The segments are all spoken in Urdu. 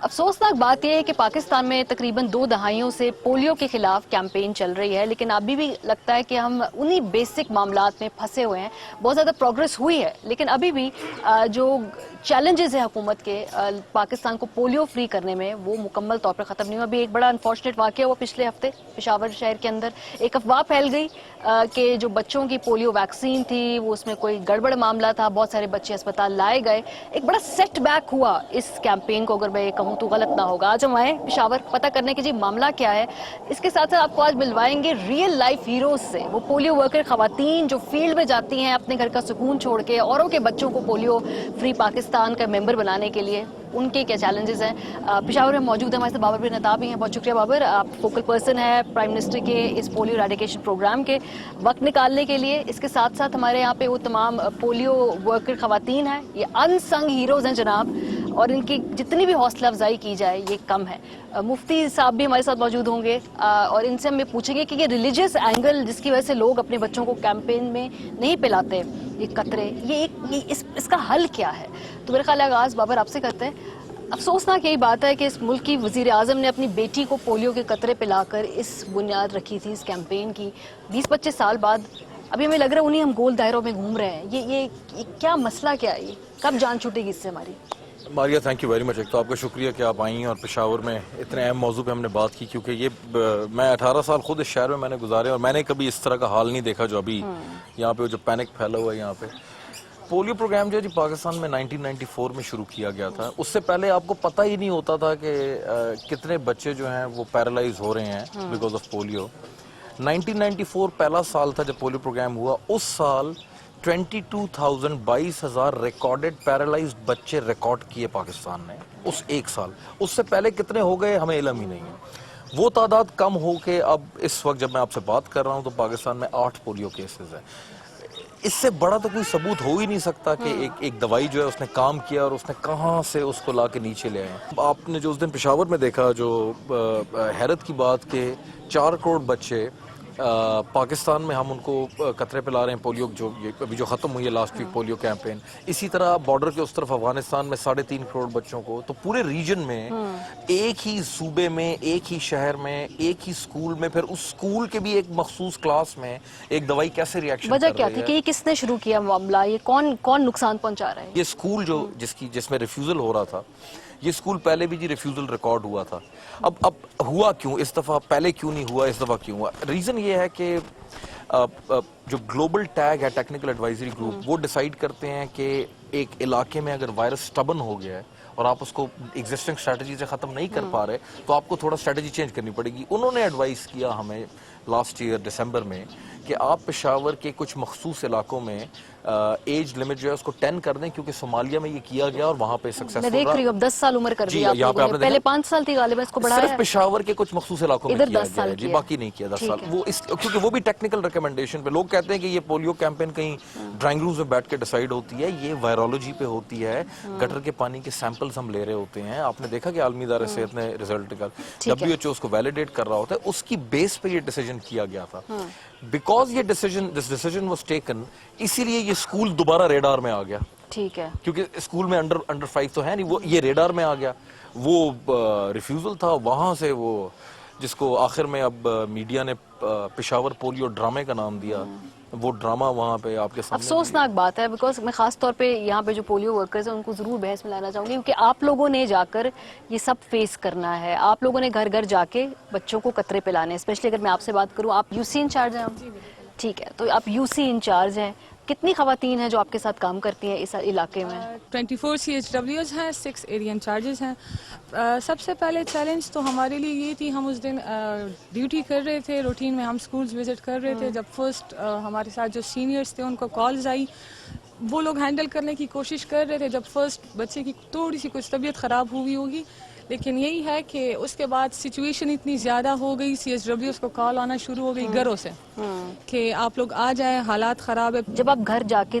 افسوسناک بات یہ ہے کہ پاکستان میں تقریباً 2 دہائیوں سے پولیو کے خلاف کیمپین چل رہی ہے، لیکن ابھی بھی لگتا ہے کہ ہم انہی بیسک معاملات میں پھنسے ہوئے ہیں. بہت زیادہ پروگریس ہوئی ہے لیکن ابھی بھی جو چیلنجز ہیں حکومت کے پاکستان کو پولیو فری کرنے میں وہ مکمل طور پر ختم نہیں ہوا. ابھی ایک بڑا انفارچونیٹ واقعہ ہوا پچھلے ہفتے پشاور شہر کے اندر. ایک افواہ پھیل گئی کہ جو بچوں کی پولیو ویکسین تھی وہ اس میں کوئی گڑبڑ معاملہ تھا، بہت سارے بچے اسپتال لائے گئے. ایک بڑا سیٹ بیک ہوا اس کیمپین کو، اگر میں کہوں تو غلط نہ ہوگا. آج ہم آئے پشاور پتہ کرنے کے معاملہ کیا ہے. اس کے ساتھ ساتھ آپ کو آج ملوائیں گے ریئل لائف ہیروز سے، وہ پولیو ورکر خواتین جو فیلڈ میں جاتی ہیں اپنے گھر کا سکون چھوڑ کے اوروں کے بچوں کو پولیو فری پاکستان کا ممبر بنانے کے لیے. ان کے کیا چیلنجز ہیں. پشاور میں موجود ہیں ہمارے ساتھ بابر بن عطا بھی ہیں. بہت شکریہ بابر، آپ فوکل پرسن ہیں پرائم منسٹر کے اس پولیو ایریڈیکیشن پروگرام کے وقت نکالنے کے لیے. اس کے ساتھ ساتھ ہمارے یہاں پہ وہ تمام پولیو ورکر خواتین ہیں، یہ ان سنگ ہیروز ہیں جناب، اور ان کی جتنی بھی حوصلہ افزائی کی جائے یہ کم ہے. مفتی صاحب بھی ہمارے ساتھ موجود ہوں گے اور ان سے ہم یہ پوچھیں گے کہ یہ ریلیجیس اینگل جس کی وجہ سے لوگ اپنے بچوں کو کیمپین میں نہیں پلاتے یہ قطرے، اس کا حل کیا ہے. تو میرے خیال ہے آغاز بابر آپ سے کرتے ہیں. افسوسناک یہی بات ہے کہ اس ملک کی وزیر اعظم نے اپنی بیٹی کو پولیو کے قطرے پلا کر اس بنیاد رکھی تھی اس کیمپین کی. 20-25 سال بعد ابھی ہمیں لگ رہا ہے انہیں ہم گول دائروں میں گھوم رہے ہیں. یہ کیا مسئلہ کیا ہے؟ یہ کب جان چھوٹے گی اس سے ہماری؟ Maria thank you very much. ایک تو آپ کا شکریہ کہ آپ آئی ہیں اور پشاور میں اتنے اہم موضوع پہ ہم نے بات کی، کیونکہ یہ میں 18 سال خود اس شہر میں نے گزارے اور میں نے کبھی اس طرح کا حال نہیں دیکھا جو ابھی یہاں پہ جو پینک پھیلا ہوا ہے. یہاں پہ پولیو پروگرام جو ہے پاکستان میں 1994 میں شروع کیا گیا تھا. اس سے پہلے آپ کو پتہ ہی نہیں ہوتا تھا کہ کتنے بچے جو ہیں وہ پیرالائز ہو رہے ہیں بیکاز آف پولیو. 1994 پہلا سال تھا جب پولیو پروگرام ہوا. اس سال 22,000 ریکارڈڈ پیرالائزڈ بچے ریکارڈ کیے پاکستان نے اس ایک سال. اس سے پہلے کتنے ہو گئے ہمیں علم ہی نہیں ہے. وہ تعداد کم ہو کے اب اس وقت جب میں آپ سے بات کر رہا ہوں تو پاکستان میں 8 پولیو کیسز ہیں. اس سے بڑا تو کوئی ثبوت ہو ہی نہیں سکتا کہ ایک دوائی جو ہے اس نے کام کیا اور اس نے کہاں سے اس کو لا کے نیچے لے آئے. آپ نے جو اس دن پشاور میں دیکھا جو حیرت کی بات کہ 4 کروڑ بچے پاکستان میں ہم ان کو قطرے پلا رہے ہیں پولیو ابھی جو ختم ہوئی ہے لاسٹ ویک پولیو کیمپین. اسی طرح بارڈر کے اس طرف افغانستان میں 3.5 کروڑ بچوں کو. تو پورے ریجن میں ایک ہی صوبے میں ایک ہی شہر میں ایک ہی سکول میں پھر اس سکول کے بھی ایک مخصوص کلاس میں ایک دوائی کیسے ریاکشن وجہ کر کیا رہی تھی ہے. کہ یہ کس نے شروع کیا معاملہ؟ یہ کون نقصان پہنچا رہا ہے؟ یہ سکول جو جس میں ریفیوزل ہو رہا تھا، یہ سکول پہلے بھی ریفیوزل ریکارڈ ہوا تھا. اب ہوا کیوں اس دفعہ؟ پہلے کیوں نہیں ہوا، اس دفعہ کیوں ہوا؟ ریزن یہ ہے کہ جو گلوبل ٹیگ ہے ٹیکنیکل ایڈوائزری گروپ وہ ڈیسائیڈ کرتے ہیں کہ ایک علاقے میں اگر وائرس سٹبن ہو گیا ہے اور آپ اس کو ایگزسٹنگ اسٹریٹجی سے ختم نہیں کر پا رہے تو آپ کو تھوڑا اسٹریٹجی چینج کرنی پڑے گی. انہوں نے ایڈوائز کیا ہمیں لاسٹ ایئر دسمبر میں کہ آپ پشاور کے کچھ مخصوص علاقوں میں ایج لمٹ جو ہے اس کو 10 کر دیں، کیونکہ صومالیہ میں یہ کیا گیا اور وہاں پہ سکسیسفل میں دیکھ رہی ہوں اب 10 سال عمر کر دی آپ یہاں پہ لوگوں نے. پہلے 5 سال تھی غالباً، اس کو بڑھایا صرف پشاور کے کچھ مخصوص علاقوں میں کیا گیا ہے جی، باقی نہیں کیا 10 سال. وہ کیونکہ وہ بھی ٹیکنیکل ریکمنڈیشن پہ. لوگ کہتے ہیں کہ یہ پولیو کیمپین کہیں ڈرائنگ رومز میں بیٹھ کے ڈیسائیڈ ہوتی ہے، یہ وائرولوجی پہ ہوتی ہے. گٹر کے پانی کے سیمپلز ہم لے رہے ہوتے ہیں. آپ نے دیکھا کہ عالمی ادارے صحت نے رزلٹ نکال WHO اس کو ویلیڈیٹ کر رہا ہوتا ہے، اس کی بیس پہ یہ ڈیسیجن کیا گیا تھا. بیکاز یہ دس ڈیسیجن واز ٹیکن، اسی لیے یہ اسکول دوبارہ ریڈار میں آ گیا. ٹھیک ہے، کیونکہ اسکول میں انڈر 5 تو ہے نہیں، وہ یہ ریڈار میں آ گیا. وہ ریفیوزل تھا، وہاں سے وہ جس کو آخر میں اب میڈیا نے پشاور پولیو ڈرامے کا نام دیا، وہ ڈرامہ وہاں پہ آپ کے سامنے. افسوسناک بات ہے بیکاز میں خاص طور پہ یہاں پہ جو پولیو ورکرز ہیں ان کو ضرور بحث میں لانا چاہوں گی، کیونکہ آپ لوگوں نے جا کر یہ سب فیس کرنا ہے. آپ لوگوں نے گھر گھر جا کے بچوں کو قطرے پلانے، اسپیشلی اگر میں آپ سے بات کروں، آپ یو سی انچارج ہیں؟ ٹھیک ہے، تو آپ یو سی انچارج ہیں. کتنی خواتین ہیں جو آپ کے ساتھ کام کرتی ہیں اس علاقے میں؟ 24 CHWs ہیں، 6 ایریا انچارجز ہیں. سب سے پہلے چیلنج تو ہمارے لیے یہ تھی، ہم اس دن ڈیوٹی کر رہے تھے، روٹین میں ہم سکولز وزٹ کر رہے تھے. جب فرسٹ ہمارے ساتھ جو سینئرز تھے ان کو کالز آئی، وہ لوگ ہینڈل کرنے کی کوشش کر رہے تھے. جب فرسٹ بچے کی تھوڑی سی کچھ طبیعت خراب ہوئی ہوگی، لیکن یہی ہے کہ اس کے بعد سچویشن اتنی زیادہ ہو گئی، CHWs کو کال آنا شروع ہو گئی گھروں سے کہ آپ لوگ آ جائیں، حالات خراب ہے. جب آپ گھر جا کے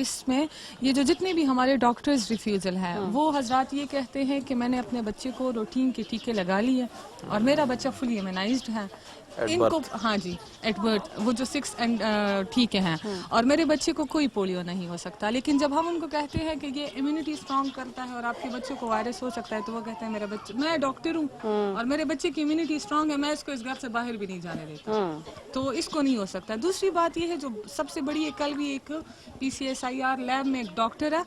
اس میں، یہ جو جتنے بھی ہمارے ڈاکٹرز ریفیوزل ہیں وہ حضرات یہ کہتے ہیں کہ میں نے اپنے بچے کو روٹین کے ٹیکے لگا لیے اور میرا بچہ فلی امیونائزڈ ہے ان کو، ہاں جی ایٹ برتھ، وہ جو 6 ٹھیک ہیں، اور میرے بچے کو کوئی پولیو نہیں ہو سکتا. لیکن جب ہم ان کو کہتے ہیں کہ یہ امیونٹی اسٹرانگ کرتا ہے اور آپ کے بچوں کو وائرس ہو سکتا ہے، تو وہ کہتے ہیں میرا بچہ، میں ڈاکٹر ہوں اور میرے بچے کی امیونٹی اسٹرانگ ہے، میں اس کو اس گھر سے باہر بھی نہیں جانے دیتا، تو اس کو نہیں ہو سکتا. دوسری بات یہ ہے جو سب سے بڑی ہے، کل بھی ایک PCSIR لیب میں ایک ڈاکٹر ہے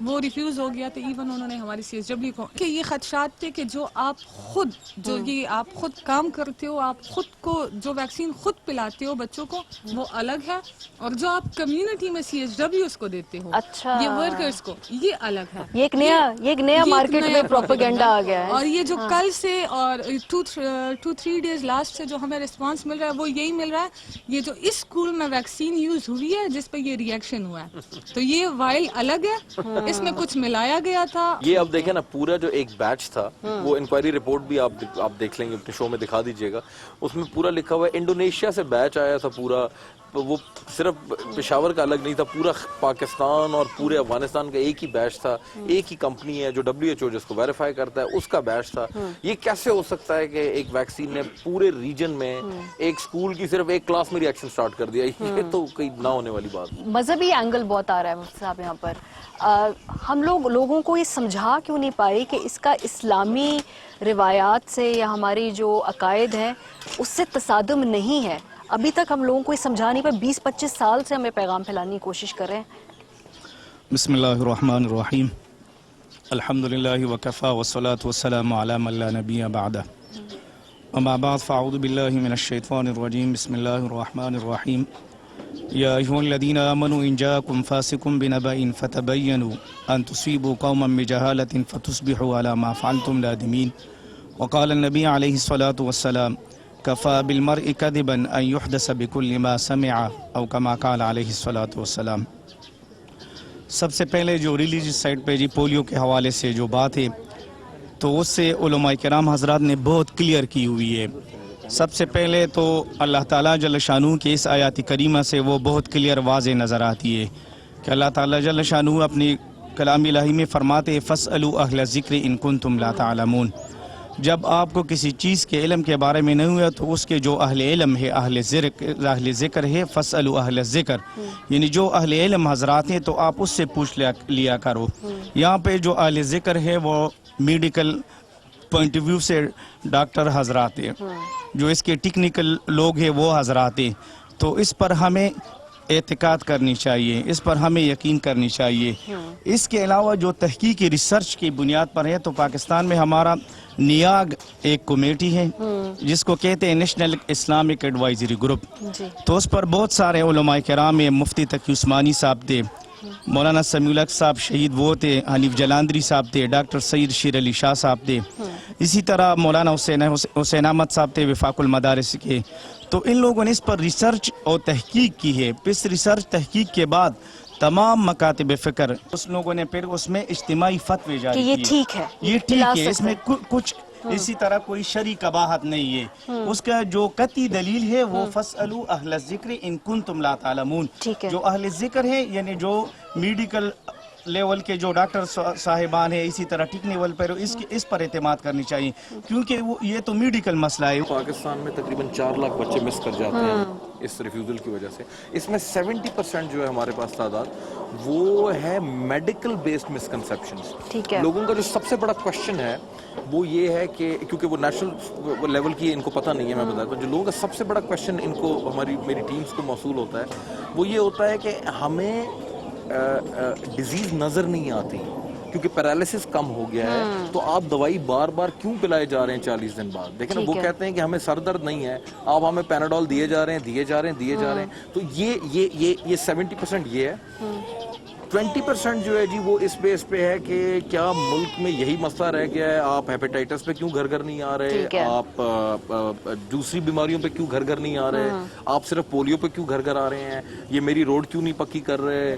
وہ ریفیوز ہو گیا تھا، ایون انہوں نے ہماری CSW کو کہ یہ خدشات تھے کہ جو آپ خود، جو یہ آپ خود کام کرتے ہو، آپ خود کو جو ویکسین خود پلاتے ہو بچوں کو وہ الگ ہے، اور جو آپ کمیونٹی میں CSWs کو دیتے ہو، اچھا، یہ ورکرز کو، یہ الگ ہے. یہ ایک نیا مارکیٹ میں پروپیگنڈا آ گیا ہے. اور یہ جو کل سے اور 2-3 ڈیز لاسٹ سے جو ہمیں رسپانس مل رہا ہے وہ یہی مل رہا ہے، یہ جو اس اسکول میں ویکسین یوز ہوئی ہے جس پہ یہ ریئیکشن ہوا ہے، تو یہ وائل الگ ہے، اس میں کچھ ملایا گیا تھا. یہ اب دیکھیں نا، پورا جو ایک بیچ تھا وہ انکوائری رپورٹ بھی آپ دیکھ لیں گے، اپنے شو میں دکھا دیجئے گا، اس میں پورا لکھا ہوا ہے انڈونیشیا سے بیچ آیا تھا پورا، وہ صرف پشاور کا الگ نہیں تھا، پورا پاکستان اور پورے افغانستان کا ایک ہی بیچ تھا، ایک ہی کمپنی ہے جو WHO جس کو ویریفائی کرتا ہے اس کا بیچ تھا. یہ کیسے ہو سکتا ہے کہ ایک ویکسین نے پورے ریجن میں ایک اسکول کی صرف ایک کلاس میں ریئیکشن سٹارٹ کر دیا؟ یہ تو کوئی نہ ہونے والی بات. مذہبی اینگل بہت آ رہا ہے مفتی صاحب یہاں پر. ہم لوگوں کو یہ سمجھا کیوں نہیں پائے کہ اس کا اسلامی روایات سے یا ہماری جو عقائد ہیں اس سے تصادم نہیں ہے؟ ابھی تک ہم لوگوں کو یہ سمجھا نہیں پائے. 20-25 سال سے ہمیں پیغام پھیلانے کی کوشش کر رہے ہیں. بسم اللہ الرحمن الرحیم. الحمدللہ وکفا والصلاة والسلام علی من لا نبی بعدہ. اما بعد فاعوذ باللہ من الشیطان الرجیم. بسم اللہ الرحمن الرحیم. یا ایھا الذین آمنوا ان جاءکم فاسق بنبأ فتبینوا ان تصیبوا قوما بجہالۃ فتصبحوا علی ما فعلتم نادمین. وقال النبی علیہ الصلاة والسلام کفا بالمرء کذبا ان یحدث بکل ما سمع او کما قال علیہ الصلاة والسلام. سب سے پہلے جو ریلیجیس سائٹ پہ جی پولیو کے حوالے سے جو بات ہے تو اس سے علماء کرام حضرات نے بہت کلیئر کی ہوئی ہے. سب سے پہلے تو اللہ تعالیٰ جل شانہ کے اس آیات کریمہ سے وہ بہت کلیئر واضح نظر آتی ہے کہ اللہ تعالیٰ جل شانہ اپنی کلام الہی میں فرماتے فاسألوا اہل الذکر ان کنتم لا تعلمون. جب آپ کو کسی چیز کے علم کے بارے میں نہیں ہوا تو اس کے جو اہل علم ہے، اہل ذکر ہے، فاسألوا اہل الذکر، یعنی جو اہل علم حضرات ہیں تو آپ اس سے پوچھ لیا کرو. یہاں پہ جو اہل ذکر ہے وہ میڈیکل پوائنٹ آف ویو سے ڈاکٹر حضرات ہیں، جو اس کے ٹیکنیکل لوگ ہیں وہ حضرات ہیں. تو اس پر ہمیں اعتقاد کرنی چاہیے، اس پر ہمیں یقین کرنی چاہیے. اس کے علاوہ جو تحقیقی ریسرچ کی بنیاد پر ہے تو پاکستان میں ہمارا نیاگ ایک کمیٹی ہے جس کو کہتے ہیں نیشنل اسلامک ایڈوائزری گروپ. تو اس پر بہت سارے علماء کرام ہیں، مفتی تقی عثمانی صاحب تھے، مولانا سمیع الحق صاحب شہید وہ تھے، حنیف جلندری صاحب تھے، ڈاکٹر سید شیر علی شاہ صاحب تھے، اسی طرح مولانا حسین احمد صاحب تھے وفاق المدارس کے. تو ان لوگوں نے اس پر ریسرچ اور تحقیق کی ہے. اس ریسرچ تحقیق کے بعد تمام مکاتب فکر اس لوگوں نے پھر اس میں اجتماعی فتوی جاری کہ یہ کیے. ٹھیک ہے، یہ ٹھیک ہے، اس میں کچھ اسی طرح کوئی شرعی قباحت نہیں ہے. اس کا جو قطعی دلیل ہے وہ فاسألوا اہل الذکر ان کنتم لا تعلمون. جو اہل ذکر ہے یعنی جو میڈیکل لیول کے جو ڈاکٹر صاحبان ہیں، اسی طرح ٹیکنیکل پر اس پر اعتماد کرنی چاہیے کیونکہ یہ تو میڈیکل مسئلہ ہے. پاکستان میں تقریباً 4 لاکھ بچے مس کر جاتے ہیں اس ریفیوزل کی وجہ سے. اس میں 70% جو ہے ہمارے پاس تعداد وہ ہے میڈیکل بیسڈ مسکنسیپشنز. لوگوں کا جو سب سے بڑا کوشچن ہے وہ یہ ہے کہ کیونکہ وہ نیشنل لیول کی ان کو پتہ نہیں ہے، میں بتاتا ہوں، جو لوگوں کا سب سے بڑا کوشچن ان کو میری ٹیمز کو موصول ہوتا ہے وہ یہ ہوتا ہے کہ ہمیں ڈیزیز نظر نہیں آتی کیونکہ پیرالیسس کم ہو گیا ہے، تو آپ دوائی بار بار کیوں پلائے جا رہے ہیں 40 دن بعد؟ دیکھیں نا، وہ کہتے ہیں کہ ہمیں سر درد نہیں ہے، آپ ہمیں پیناڈول دیے جا رہے ہیں. تو یہ 70% یہ ہے. 20% جو ہے جی وہ اس بیس پہ ہے کہ کیا ملک میں یہی مسئلہ رہ گیا ہے, آپ ہیپیٹائٹس پہ کیوں گھر گھر نہیں آ رہے, آپ دوسری بیماریوں پہ کیوں گھر گھر نہیں آ رہے, آپ صرف پولیو پہ کیوں گھر گھر آ رہے ہیں, یہ میری روڈ کیوں نہیں پکی کر رہے,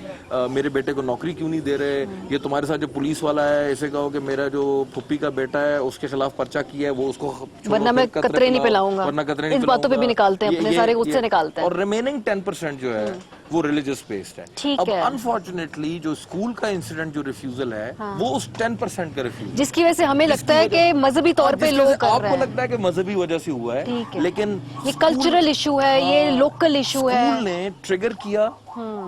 میرے بیٹے کو نوکری کیوں نہیں دے رہے, یہ تمہارے ساتھ جو پولیس والا ہے اسے کہو کہ میرا جو پھپھی کا بیٹا ہے اس کے خلاف پرچہ کیا ہے وہ اس کو ورنہ میں قطرے نہیں پلاؤں گا, اس باتوں پہ بھی نکالتے ہیں, اپنے سارے غصے نکالتے ہیں. اور ریمیننگ 10% جو ہے وہ ریلیجس بیسڈ ہے. اب انفارچونیٹلی جو اسکول کا انسیڈنٹ جو ریفیوزل ہے وہ اس 10% کا ریفیوزل, جس کی وجہ سے ہمیں لگتا ہے کہ مذہبی طور پہ لوگ کر آپ رہے کو ہیں, لگتا ہے کہ مذہبی وجہ سے ہوا ہے, لیکن یہ کلچرل ایشو ہے, یہ لوکل ایشو ہے. اسکول نے ٹریگر کیا,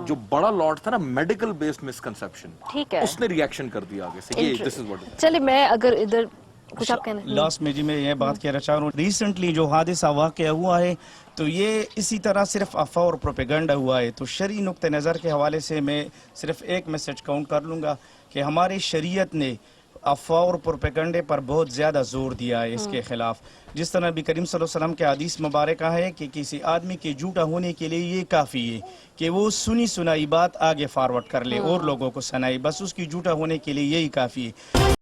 جو بڑا لاٹ تھا نا میڈیکل بیسڈ مسکنسپشن, ٹھیک ہے, اس نے ریئیکشن کر دیا آگے سے. یہ دس از واٹ. چلے میں اگر ادھر کچھ آپ کہنا لاسٹ میں جی میں یہ بات کہنا چاہ رہا ہوں, ریسنٹلی جو حادثہ واقع ہوا ہے تو یہ اسی طرح صرف افواہ اور پروپیگنڈا ہوا ہے. تو شرعی نقطہ نظر کے حوالے سے میں صرف ایک میسج کاؤنٹ کر لوں گا کہ ہماری شریعت نے افواہ اور پروپیگنڈے پر بہت زیادہ زور دیا ہے اس کے خلاف. جس طرح نبی کریم صلی اللہ علیہ وسلم کے حدیث مبارکہ ہے کہ کسی آدمی کے جھوٹا ہونے کے لیے یہ کافی ہے کہ وہ سنی سنائی بات آگے فارورڈ کر لے اور لوگوں کو سنائے, بس اس کی جھوٹا ہونے کے لیے یہی کافی ہے.